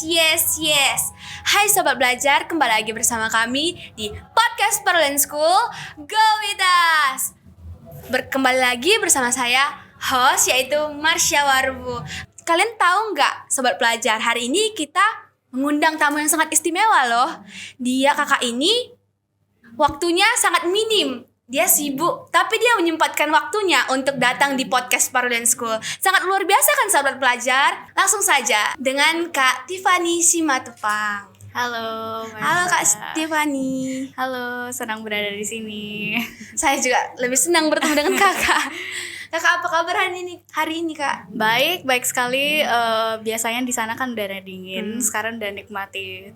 Yes. Hai Sobat Belajar, kembali lagi bersama kami di Podcast Parlen School. Go with us! Kembali lagi bersama saya, host, yaitu Marsha Warbu. Kalian tahu nggak, Sobat Belajar, hari ini kita mengundang tamu yang sangat istimewa loh. Dia kakak ini waktunya sangat minim. Dia sibuk, tapi dia menyempatkan waktunya untuk datang di podcast Parlen School. Sangat luar biasa kan Sobat Pelajar? Langsung saja dengan Kak Tiffany Simatupang. Halo, Marsha. Halo Kak Tiffany. Halo, senang berada di sini. Saya juga lebih senang bertemu dengan Kakak. Kakak, apa kabar hari ini Kak? Baik sekali. Biasanya di sana kan udara dingin. Sekarang udah nikmati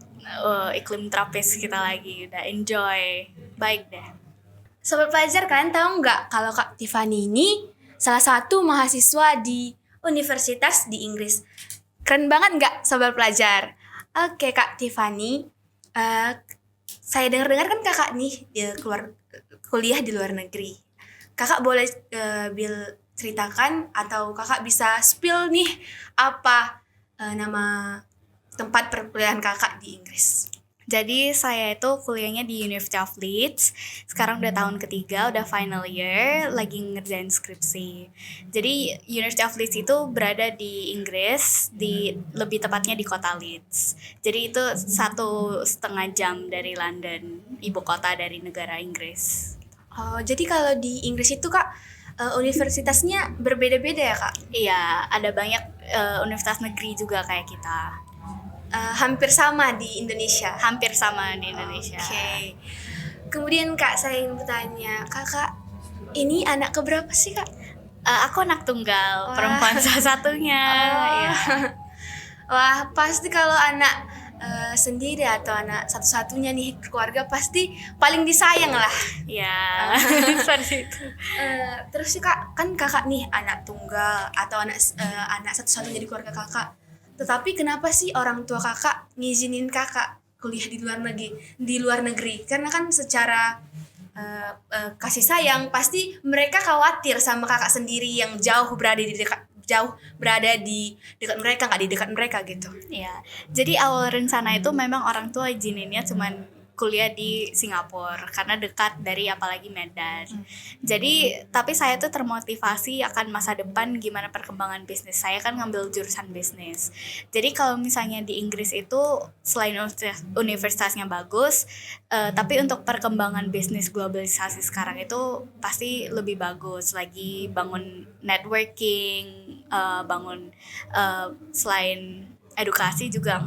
iklim tropis kita lagi. Udah enjoy. Baik deh. Sobat Pelajar, kalian tahu nggak kalau Kak Tiffany ini salah satu mahasiswa di universitas di Inggris? Keren banget nggak Sobat Pelajar? Oke Kak Tiffany, saya dengar kan kakak nih keluar kuliah di luar negeri. Kakak boleh ceritakan atau kakak bisa spill nih apa nama tempat perkuliahan kakak di Inggris? Jadi saya itu kuliahnya di University of Leeds. Sekarang udah tahun ketiga, udah final year, lagi ngerjain skripsi. Jadi University of Leeds itu berada di Inggris, lebih tepatnya di kota Leeds. Jadi itu 1,5 jam dari London, ibu kota dari negara Inggris. Oh, jadi kalau di Inggris itu Kak, universitasnya berbeda-beda ya Kak? Iya, ada banyak universitas negeri juga kayak kita. Hampir sama di Indonesia. Hampir sama di Indonesia. Oke. Kemudian Kak, saya ingin bertanya, Kakak ini anak keberapa sih Kak? Aku anak tunggal, perempuan salah satunya. Ya. Wah, pasti kalau anak sendiri atau anak satu-satunya nih keluarga pasti paling disayang lah. Ya, seperti itu. Terus sih Kak, kan Kakak nih anak tunggal atau anak satu-satunya di keluarga Kakak. Tetapi kenapa sih orang tua Kakak ngizinin Kakak kuliah di luar negeri? Karena kan secara kasih sayang pasti mereka khawatir sama Kakak sendiri yang jauh berada di dekat mereka, nggak di dekat mereka gitu. Ya, jadi awal rencana itu memang orang tua izininnya cuman kuliah di Singapura karena dekat dari apalagi Medan. Jadi tapi saya tuh termotivasi akan masa depan gimana perkembangan bisnis. Saya kan ngambil jurusan bisnis. Jadi kalau misalnya di Inggris itu selain universitasnya bagus, tapi untuk perkembangan bisnis globalisasi sekarang itu pasti lebih bagus. Lagi bangun networking, selain edukasi juga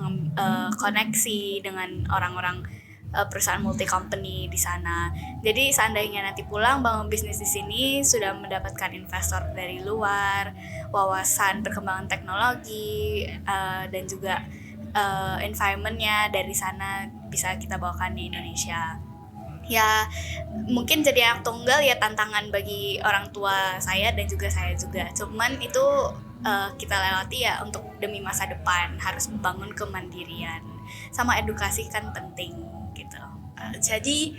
koneksi dengan orang-orang perusahaan multi company di sana. Jadi seandainya nanti pulang bangun bisnis di sini sudah mendapatkan investor dari luar, wawasan perkembangan teknologi dan juga environment-nya dari sana bisa kita bawakan di Indonesia. Ya mungkin jadi anak tunggal ya tantangan bagi orang tua saya dan juga saya juga. Cuman itu kita lewati ya untuk demi masa depan, harus membangun kemandirian sama edukasi kan penting gitu. Jadi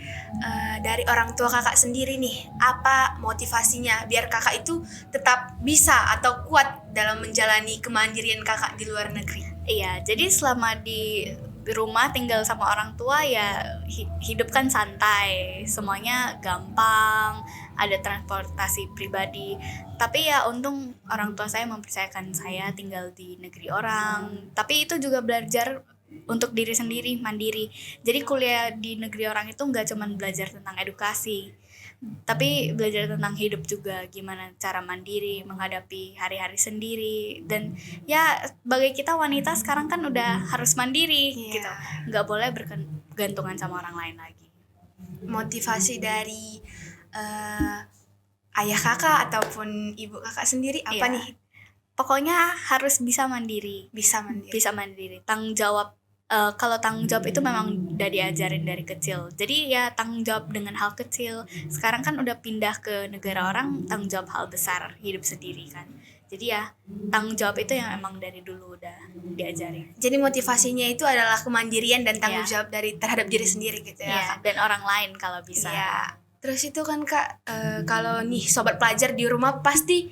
dari orang tua Kakak sendiri nih, apa motivasinya biar Kakak itu tetap bisa atau kuat dalam menjalani kemandirian Kakak di luar negeri? Iya, jadi selama di rumah tinggal sama orang tua ya hidup kan santai, semuanya gampang, ada transportasi pribadi. Tapi ya untung orang tua saya mempercayakan saya tinggal di negeri orang. Tapi itu juga belajar untuk diri sendiri, mandiri. Jadi kuliah di negeri orang itu nggak cuma belajar tentang edukasi, tapi belajar tentang hidup juga, gimana cara mandiri menghadapi hari-hari sendiri. Dan ya bagi kita wanita sekarang kan udah harus mandiri gitu, nggak boleh bergantungan sama orang lain lagi. Motivasi dari ayah Kakak ataupun ibu Kakak sendiri apa nih? Pokoknya harus bisa mandiri. Tanggung jawab. Kalau tanggung jawab itu memang udah diajarin dari kecil. Jadi ya tanggung jawab dengan hal kecil. Sekarang kan udah pindah ke negara orang, tanggung jawab hal besar, hidup sendiri kan. Jadi ya tanggung jawab itu yang emang dari dulu udah diajarin. Jadi motivasinya itu adalah kemandirian dan tanggung jawab terhadap diri sendiri gitu ya. Dan orang lain kalau bisa. Ya. Terus itu kan Kak, kalau nih Sobat Pelajar di rumah pasti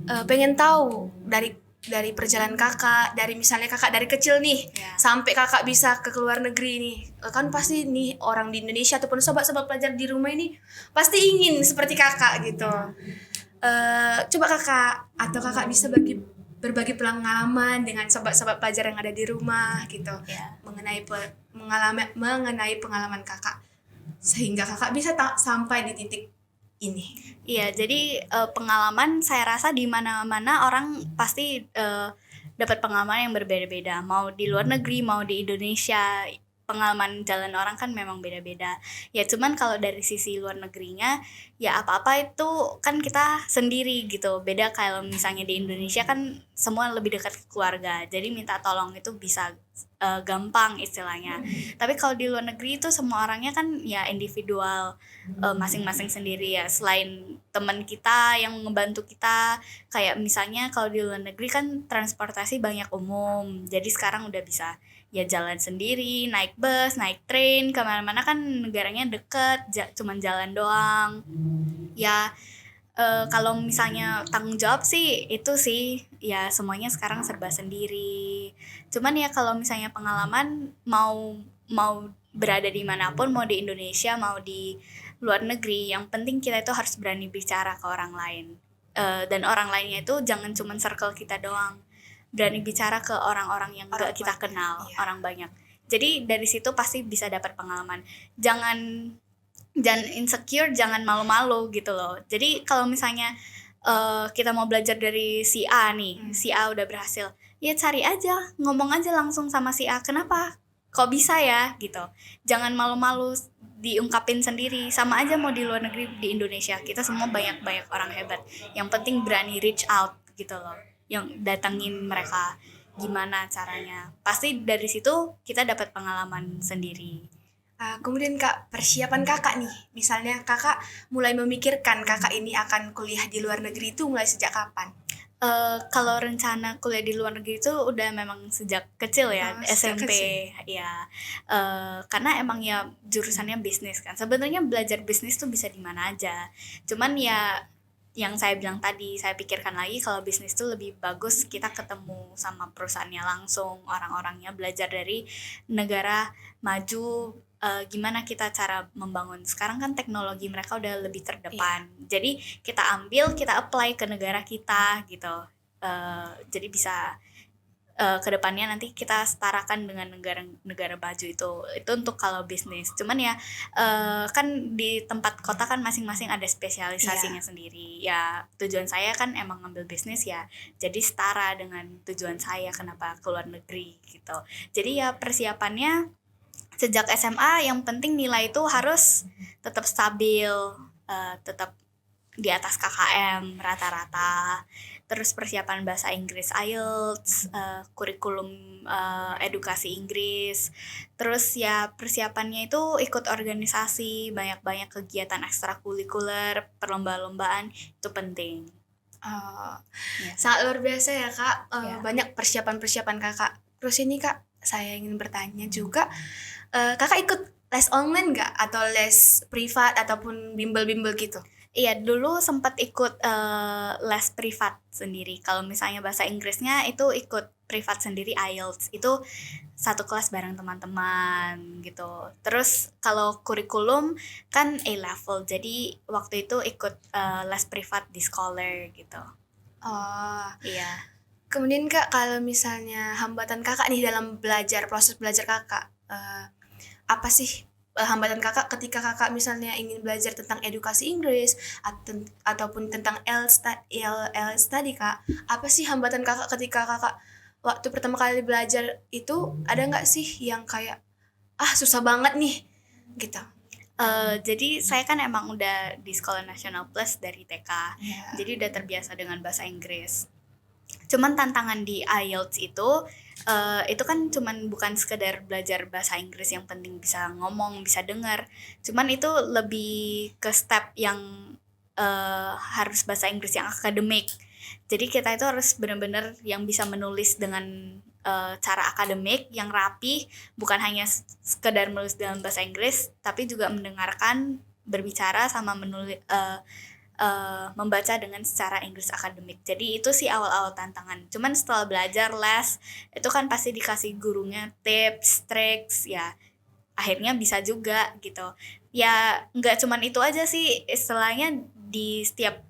pengen tahu dari dari perjalanan kakak, dari misalnya kakak dari kecil nih sampai kakak bisa ke luar negeri nih, kan pasti nih orang di Indonesia ataupun sobat-sobat pelajar di rumah ini pasti ingin seperti kakak gitu. Coba kakak bisa berbagi pengalaman dengan sobat-sobat pelajar yang ada di rumah gitu, mengenai pengalaman kakak sehingga kakak bisa sampai di titik ini. Iya, jadi pengalaman saya rasa di mana-mana orang pasti dapat pengalaman yang berbeda-beda. Mau di luar negeri, mau di Indonesia, pengalaman jalan orang kan memang beda-beda. Ya cuman kalau dari sisi luar negerinya, ya apa-apa itu kan kita sendiri gitu. Beda kalau misalnya di Indonesia kan semua lebih dekat ke keluarga. Jadi minta tolong itu bisa gampang istilahnya. Tapi kalau di luar negeri itu semua orangnya kan ya individual, masing-masing sendiri ya. Selain teman kita yang ngebantu kita, kayak misalnya kalau di luar negeri kan transportasi banyak umum. Jadi sekarang udah bisa ya jalan sendiri, naik bus, naik train, kemana-mana kan negaranya deket, cuman jalan doang. Ya kalau misalnya tanggung jawab sih itu sih ya semuanya sekarang serba sendiri. Cuman ya kalau misalnya pengalaman mau berada di manapun, mau di Indonesia mau di luar negeri, yang penting kita itu harus berani bicara ke orang lain. Dan orang lainnya itu jangan cuma circle kita doang, berani bicara ke orang-orang yang gak kita kenal, orang banyak. Jadi dari situ pasti bisa dapat pengalaman. Jangan insecure, jangan malu-malu gitu loh. Jadi kalau misalnya kita mau belajar dari si A nih, si A udah berhasil, ya cari aja, ngomong aja langsung sama si A, kenapa kok bisa ya gitu. Jangan malu-malu diungkapin sendiri. Sama aja mau di luar negeri, di Indonesia kita semua banyak orang hebat, yang penting berani reach out gitu loh, yang datengin mereka gimana caranya. Pasti dari situ kita dapat pengalaman sendiri. Kemudian Kak, persiapan kakak nih, misalnya kakak mulai memikirkan kakak ini akan kuliah di luar negeri itu mulai sejak kapan? Kalau rencana kuliah di luar negeri itu udah memang sejak kecil ya, SMP ya. Karena emang ya jurusannya bisnis kan. Sebenarnya belajar bisnis tuh bisa di mana aja. Cuman ya yang saya bilang tadi, saya pikirkan lagi kalau bisnis tuh lebih bagus kita ketemu sama perusahaannya langsung, orang-orangnya, belajar dari negara maju, gimana kita cara membangun. Sekarang kan teknologi mereka udah lebih terdepan. Jadi kita apply ke negara kita gitu. Jadi bisa kedepannya nanti kita setarakan dengan negara maju itu untuk kalau bisnis. Cuman ya kan di tempat kota kan masing-masing ada spesialisasinya sendiri ya. Tujuan saya kan emang ngambil bisnis ya, jadi setara dengan tujuan saya kenapa ke luar negeri gitu. Jadi ya persiapannya sejak SMA, yang penting nilai itu harus tetap stabil, tetap di atas KKM rata-rata. Terus persiapan bahasa Inggris IELTS, kurikulum edukasi Inggris. Terus ya persiapannya itu ikut organisasi, banyak-banyak kegiatan ekstrakurikuler, perlomba-lombaan, itu penting. Sangat luar biasa ya Kak, banyak persiapan-persiapan kakak. Terus ini Kak, saya ingin bertanya juga, kakak ikut les online nggak? Atau les privat ataupun bimbel-bimbel gitu? Iya, dulu sempat ikut les privat sendiri. Kalau misalnya bahasa Inggrisnya itu ikut privat sendiri IELTS. Itu satu kelas bareng teman-teman gitu. Terus kalau kurikulum kan A-level. Jadi waktu itu ikut les privat di Scholar gitu. Oh, Iya. kemudian Kak, kalau misalnya hambatan kakak nih dalam proses belajar kakak, apa sih hambatan kakak ketika kakak misalnya ingin belajar tentang edukasi Inggris ataupun tentang IELTS tadi Kak? Apa sih hambatan kakak ketika kakak waktu pertama kali belajar itu, ada nggak sih yang kayak susah banget nih gitu? Jadi saya kan emang udah di Sekolah Nasional Plus dari TK. Jadi udah terbiasa dengan bahasa Inggris. Cuman tantangan di IELTS itu kan cuman bukan sekedar belajar bahasa Inggris, yang penting bisa ngomong, bisa dengar. Cuman itu lebih ke step yang harus bahasa Inggris yang akademik. Jadi kita itu harus benar-benar yang bisa menulis dengan cara akademik yang rapi, bukan hanya sekedar menulis dalam bahasa Inggris, tapi juga mendengarkan, berbicara, sama menulis membaca dengan secara Inggris akademik. Jadi itu sih awal-awal tantangan. Cuman setelah belajar les, itu kan pasti dikasih gurunya tips, tricks, ya akhirnya bisa juga gitu. Ya nggak cuman itu aja sih, istilahnya di setiap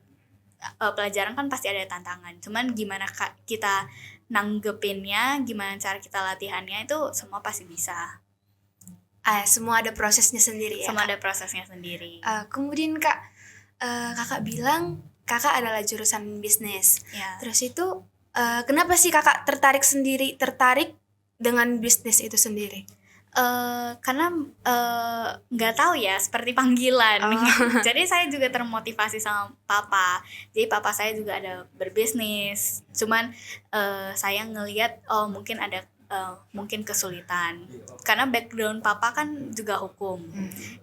pelajaran kan pasti ada tantangan. Cuman gimana kita nanggepinnya, gimana cara kita latihannya, itu semua pasti bisa. Semua ada prosesnya sendiri ya. Semua Kak? ada prosesnya sendiri. Kemudian Kak, Kakak bilang Kakak adalah jurusan bisnis. Ya. Terus itu kenapa sih Kakak tertarik dengan bisnis itu sendiri? Karena nggak tahu ya, seperti panggilan. Oh. Jadi saya juga termotivasi sama papa. Jadi papa saya juga ada berbisnis. Cuman saya ngelihat mungkin ada mungkin kesulitan. Karena background papa kan juga hukum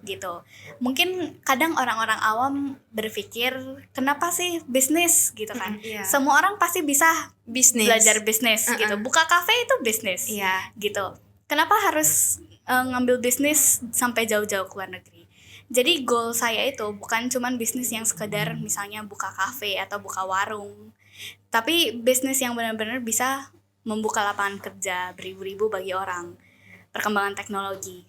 gitu. Mungkin kadang orang-orang awam berpikir kenapa sih bisnis gitu kan. Iya. Semua orang pasti bisa Bisnis. belajar bisnis gitu. Buka kafe itu bisnis. Iya. Gitu. Kenapa harus ngambil bisnis sampai jauh-jauh ke luar negeri? Jadi goal saya itu bukan cuman bisnis yang sekedar misalnya buka kafe atau buka warung, tapi bisnis yang benar-benar bisa membuka lapangan kerja beribu-ribu bagi orang. Perkembangan teknologi,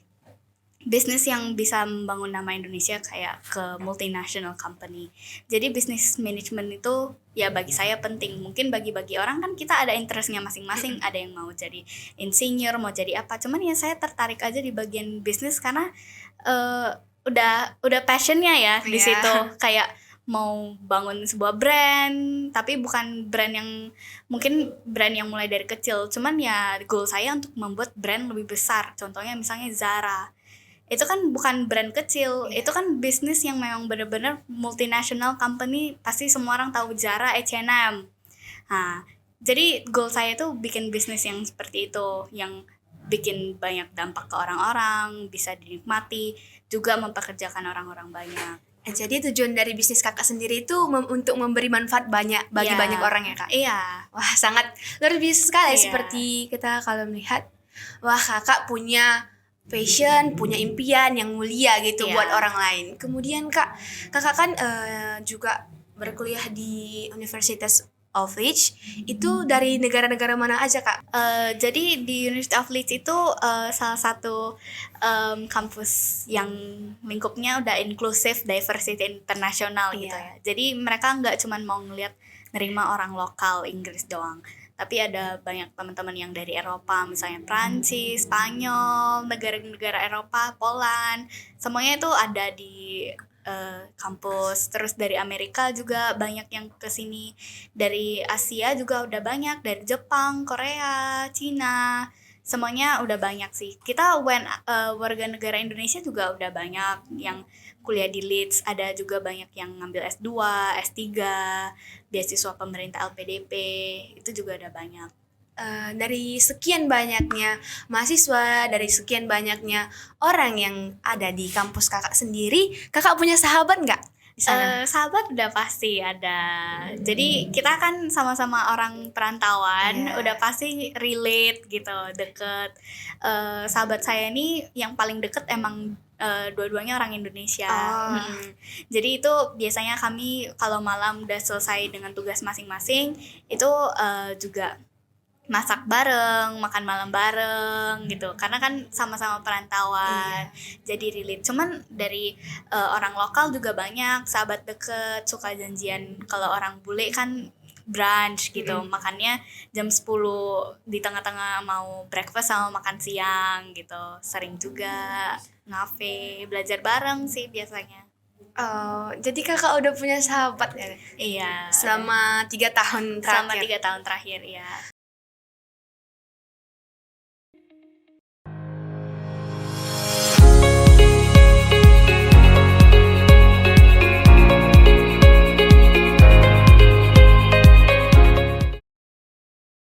bisnis yang bisa membangun nama Indonesia kayak ke multinational company. Jadi bisnis management itu ya bagi saya penting. Mungkin bagi orang kan kita ada interestnya masing-masing. Ada yang mau jadi insinyur, mau jadi apa. Cuman ya saya tertarik aja di bagian bisnis karena udah passionnya ya di situ. Kayak mau bangun sebuah brand, tapi bukan brand yang mungkin brand yang mulai dari kecil. Cuman ya goal saya untuk membuat brand lebih besar. Contohnya misalnya Zara. Itu kan bukan brand kecil, itu kan bisnis yang memang benar-benar multinational company, pasti semua orang tahu Zara, H&M. Nah, jadi goal saya itu bikin bisnis yang seperti itu, yang bikin banyak dampak ke orang-orang, bisa dinikmati, juga mempekerjakan orang-orang banyak. Jadi tujuan dari bisnis Kakak sendiri itu untuk memberi manfaat banyak bagi Iya. banyak orang ya Kak? Iya. Wah, sangat luar biasa sekali. Iya. Seperti kita kalau melihat, wah Kakak punya passion, punya impian yang mulia gitu Iya. buat orang lain. Kemudian Kakak kan juga berkuliah di Universitas of Leeds. Itu dari negara-negara mana aja Kak? Jadi di University of Leeds itu salah satu kampus yang lingkupnya udah inklusif, diversity internasional gitu ya. Jadi mereka nggak cuma mau nerima orang lokal Inggris doang, tapi ada banyak teman-teman yang dari Eropa, misalnya Prancis, Spanyol, negara-negara Eropa, Poland, semuanya itu ada di kampus. Terus dari Amerika juga banyak yang kesini, dari Asia juga udah banyak, dari Jepang, Korea, Cina, semuanya udah banyak sih. Kita warga negara Indonesia juga udah banyak yang kuliah di Leeds, ada juga banyak yang ngambil S2, S3, beasiswa pemerintah LPDP, itu juga ada banyak. Dari sekian banyaknya mahasiswa, dari sekian banyaknya orang yang ada di kampus Kakak sendiri, Kakak punya sahabat nggak di sana? Sahabat udah pasti ada. Jadi kita kan sama-sama orang perantauan, udah pasti relate gitu, deket. Sahabat saya ini yang paling deket emang dua-duanya orang Indonesia. Jadi itu biasanya kami kalau malam udah selesai dengan tugas masing-masing, itu juga masak bareng, makan malam bareng gitu. Karena kan sama-sama perantauan, jadi relate. Cuman dari orang lokal juga banyak sahabat deket, suka janjian. Kalau orang bule kan brunch gitu, makannya jam 10 di tengah-tengah mau breakfast sama makan siang gitu. Sering juga ngafe, belajar bareng sih biasanya. Jadi Kakak udah punya sahabat ya? Iya. Selama 3 tahun terakhir. Selama 3 tahun terakhir ya.